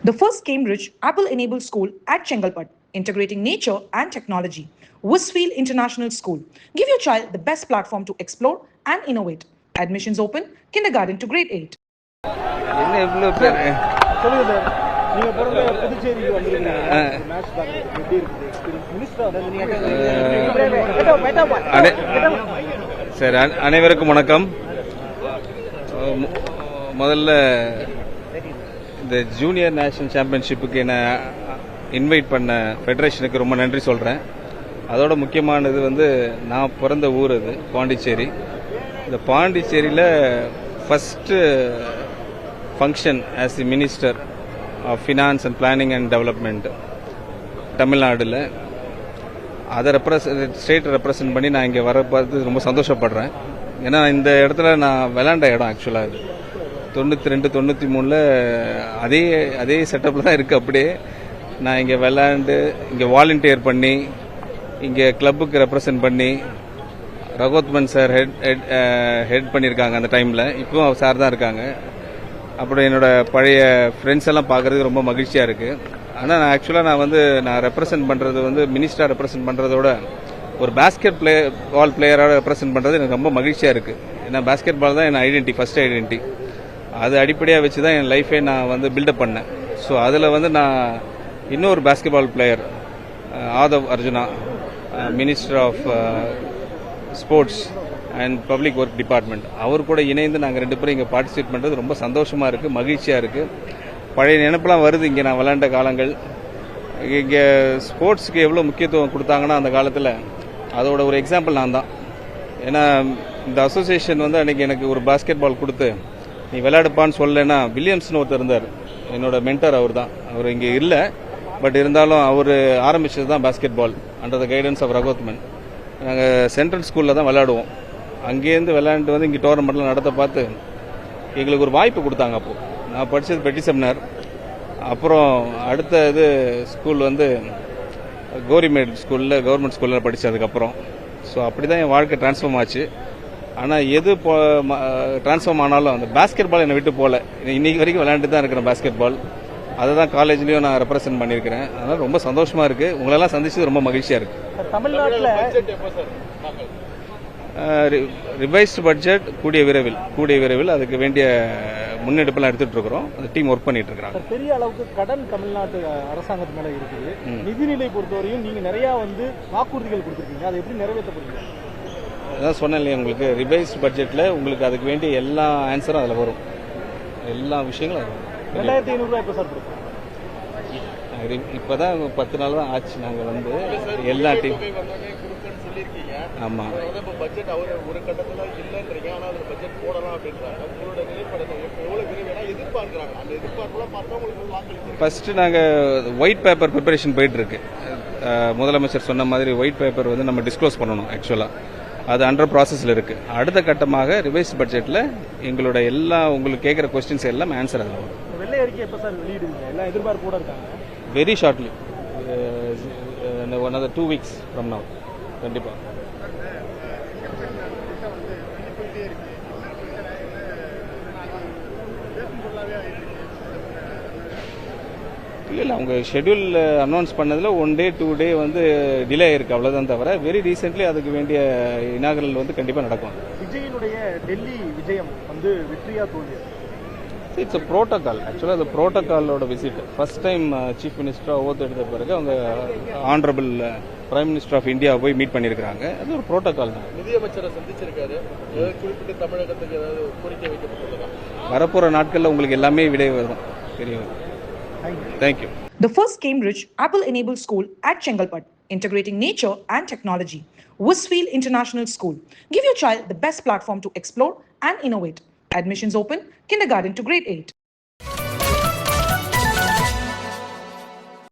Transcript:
The first Cambridge Apple-enabled school at Chengalpat, integrating nature and technology. Westfield International School. Give your child the best platform to explore and innovate. Admissions open, kindergarten to grade 8. என்ன இவ்வளோ பேர் சொல்லுங்க sir. நீங்க பிறந்த புதுச்சேரிக்கு வந்திருக்கீங்க. Match பார்க்கறதுக்கு எப்படி இருக்குது எக்ஸ்பீரியன்ஸ்? மினிஸ்டர் வந்து நீங்க சார் அனைவருக்கும் வணக்கம். முதல்ல இந்த ஜூனியர் நேஷனல் சாம்பியன்ஷிப்புக்கு என்னை இன்வைட் பண்ண ஃபெடரேஷனுக்கு ரொம்ப நன்றி சொல்கிறேன். அதோட முக்கியமானது வந்து நான் பிறந்த ஊர் அது பாண்டிச்சேரி. இந்த பாண்டிச்சேரியில் first function as the minister of finance and planning and development தமிழ்நாடுல அதை ஸ்டேட் ரெப்ரசன்ட் பண்ணி நான் இங்கே வர பார்த்து ரொம்ப சந்தோஷப்படுறேன். ஏன்னா இந்த இடத்துல நான் விளையாண்ட இடம் ஆக்சுவலாக அது 92 93 அதே செட்டப்பில் தான் இருக்குது. அப்படியே நான் இங்கே விளையாண்டு இங்கே வாலண்டியர் பண்ணி இங்கே கிளப்புக்கு ரெப்ரசன்ட் பண்ணி ரகோத்மன் சார் ஹெட் பண்ணியிருக்காங்க அந்த டைமில். இப்போவும் சார் தான் இருக்காங்க. அப்புறம் என்னோட பழைய ஃப்ரெண்ட்ஸ் எல்லாம் பார்க்குறதுக்கு ரொம்ப மகிழ்ச்சியாக இருக்குது. ஆனால் நான் ரெப்ரசன்ட் பண்ணுறது வந்து மினிஸ்டராக ரெப்ரசன்ட் பண்ணுறதோட ஒரு பாஸ்கெட் பால் பிளேயராக ரெப்ரசன்ட் பண்ணுறது எனக்கு ரொம்ப மகிழ்ச்சியாக இருக்குது. ஏன்னா பாஸ்கெட் பால் தான் என் ஐடென்டி, ஃபர்ஸ்ட் ஐடென்டி. அது அடிப்படையாக வச்சு தான் என் லைஃபே நான் வந்து பில்டப் பண்ணேன். ஸோ அதில் வந்து நான் இன்னொரு basketball player Aadhav Arjuna, minister of sports and public work department, அவர் கூட இணைந்து நாங்கள் 2 பேரும் இங்கே பார்ட்டிசிபேட் பண்ணுறது ரொம்ப சந்தோஷமாக இருக்குது, மகிழ்ச்சியாக இருக்குது. பழைய நினைப்பெல்லாம் வருது. இங்கே நான் விளையாண்ட காலங்கள், இங்கே ஸ்போர்ட்ஸுக்கு எவ்வளோ முக்கியத்துவம் கொடுத்தாங்கன்னா அந்த காலத்தில் அதோட ஒரு எக்ஸாம்பிள் நான் தான். ஏன்னா இந்த அசோசியேஷன் வந்து அன்றைக்கி எனக்கு ஒரு பாஸ்கெட் பால் கொடுத்து நீ விளையாடுப்பான்னு சொல்லலைன்னா, வில்லியம்ஸ்னு ஒருத்தர் இருந்தார், என்னோட மென்டர். அவர் தான், அவர் இங்கே இல்லை, பட் இருந்தாலும் அவர் ஆரம்பிச்சது தான் basketball under the guidance of Ragothaman. நாங்கள் சென்ட்ரல் ஸ்கூலில் தான் விளையாடுவோம். அங்கேருந்து விளையாண்டு வந்து இங்கே டோர்னமெண்ட்லாம் நடத்த பார்த்து எங்களுக்கு ஒரு வாய்ப்பு கொடுத்தாங்க. அப்போது நான் படித்தது பெட்டி செமினார். அப்புறம் அடுத்த இது ஸ்கூல் வந்து கோரிமேட் ஸ்கூலில், கவர்மெண்ட் ஸ்கூலில் படித்ததுக்கப்புறம். ஸோ அப்படி தான் என் வாழ்க்கை டிரான்ஸ்ஃபார்ம் ஆச்சு. ஆனால் எது டிரான்ஸ்ஃபார்ம் ஆனாலும் அந்த பாஸ்கெட் பால் என்னை விட்டு போகல. இன்னைக்கு வரைக்கும் விளையாண்டு தான் இருக்கிறேன் பாஸ்கெட் பால். அதை தான் காலேஜ்லேயும் நான் ரெப்ரசென்ட் பண்ணியிருக்கிறேன். அதனால் ரொம்ப சந்தோஷமாக இருக்குது. உங்களெல்லாம் சந்திச்சது ரொம்ப மகிழ்ச்சியாக இருக்குது. தமிழ்நாட்டில் ரிவைஸ்டு பட்ஜெட் கூடிய விரைவில் அதுக்கு வேண்டிய முன்னெடுப்பெல்லாம் எடுத்துட்டு இருக்கிறோம். அந்த டீம் ஒர்க் பண்ணிட்டு இருக்காங்க. பெரிய அளவுக்கு கடன் தமிழ்நாட்டு அரசாங்கத்து மேல இருக்குது. நிதிநிலை பொறுத்தவரையும் நீங்க நிறைய வந்து வாக்குறுதிகள் கொடுத்துருக்கீங்க, அதை எப்படி நிறைவேற்ற போறீங்க? அதான் சொன்னேன் இல்லையா உங்களுக்கு, ரிவைஸ்டு பட்ஜெட்டில் உங்களுக்கு அதுக்கு வேண்டிய எல்லா ஆன்சரும் அதில் வரும், எல்லா விஷயங்களும் வரும். 2500 ரூபாய் எப்போ சார் கொடுக்கும்? இப்போதான் 10 நாள் தான் ஆச்சு. நாங்கள் வந்து எல்லா டீம் ஆமாம் ஒரு கட்டத்தில் இல்லைன்றீங்க, ஆனால் அதில் பட்ஜெட் போடலாம் அப்படின்றாங்க. உங்களோட நிலைப்படத்தை எவ்வளோ விரைவில் எதிர்பார்க்குறாங்க? அந்த எதிர்பார்ப்புலாம் பார்த்தா உங்களுக்கு வாக்களிக்கும். ஃபர்ஸ்ட் நாங்கள் ஒயிட் பேப்பர் ப்ரிப்பரேஷன் போயிட்டு இருக்கு. முதலமைச்சர் சொன்ன மாதிரி ஒயிட் பேப்பர் வந்து நம்ம டிஸ்க்ளோஸ் பண்ணணும். ஆக்சுவலாக அது அண்டர் ப்ராசஸில் இருக்குது. அடுத்த கட்டமாக ரிவைஸ் பட்ஜெட்டில் எங்களோட எல்லா உங்களுக்கு கேட்குற கொஸ்டின்ஸ் எல்லாம் ஆன்சர் அதில் வரும். வெள்ளை அறிக்கை எப்போ சார் வெளியிடுவீங்க? எல்லாம் எதிர்பார்ப்போட இருக்காங்க. Very shortly, another 2 weeks from now கண்டிப்பாக. இல்லை அவங்க ஷெட்யூல் அனௌன்ஸ் பண்ணதில் 1 day 2 day வந்து டிலே ஆயிருக்கு, அவ்வளோதான். தவிர வெரி ரீசென்ட்லி அதுக்கு வேண்டிய இனாகரல் வந்து கண்டிப்பாக நடக்கும். விஜயனுடைய டெல்லி விஜயம் வந்து வெற்றியா தோல்வி? It's a protocol. ஆக்சுவலாக அது ப்ரோட்டோகாலோட விசிட். ஃபர்ஸ்ட் டைம் சீஃப் மினிஸ்டராக ஓத்து எடுத்த பிறகு அவங்க honourable prime minister of India போய் மீட் பண்ணியிருக்கிறாங்க. அது ஒரு ப்ரோட்டோகால் தான். நிதியமைச்சரை சந்திச்சிருக்காரு. குறிப்பிட்டு தமிழகத்துக்கு ஏதாவது கோரிக்கை வைக்கப்பட்டுள்ளதா? வரப்போகிற நாட்களில் உங்களுக்கு எல்லாமே விடை வரும், தெரிய வரும். Thank you. The first Cambridge Apple-enabled school at Chengalpat, integrating nature and technology. Westfield International School. Give your child the best platform to explore and innovate. Admissions open, kindergarten to grade 8.